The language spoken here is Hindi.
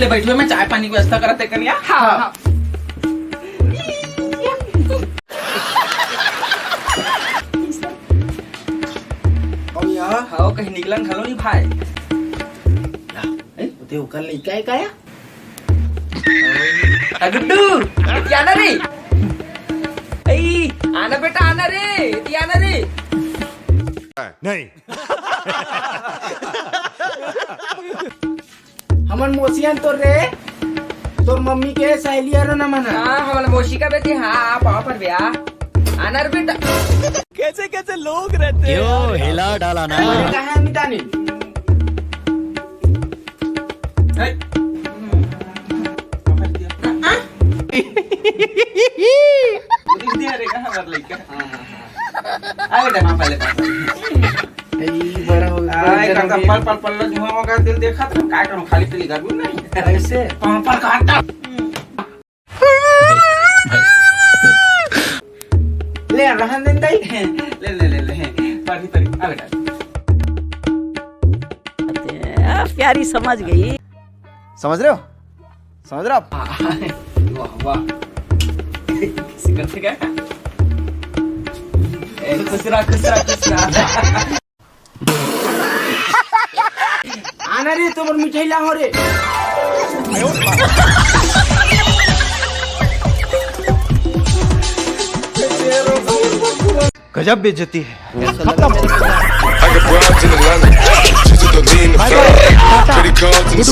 ले बैठो, मैं चाय पानी की व्यवस्था कराते कन्या। हाँ हाँ हाँ कहीं निकलन खलो नहीं भाई। ते ओकर लइका है काया गुड्डू आना रे, आना बेटा आना रे, आना रे। नहीं। हमर मोसियन तो रे तोर मम्मी के सहेली रो ना मना। हाँ हमारा मौसी का बेटी, हाँ पापा पर ब्याह आना रे बेटा। कैसे कैसे लोग रहते हैं, क्यों हिला डाला ना। कहा है मितानी दिल देखा तो काय करूं, खाली पीली गर्मी नहीं ऐसे पर काटा ले रहन दिन दई ले ले ले ले पढ़ी पढ़ी आ बेटा। प्यारी समझ गई। समझ रहे हो, समझ रहे हो आप। वाह वाह किसी करते क्या खुसरा खुसरा खुसरा। आना रे तोर मिठाई ला हो रे। गजब बेइज्जती है। I got broads in Atlanta. Just to lean the front. Pretty cards in the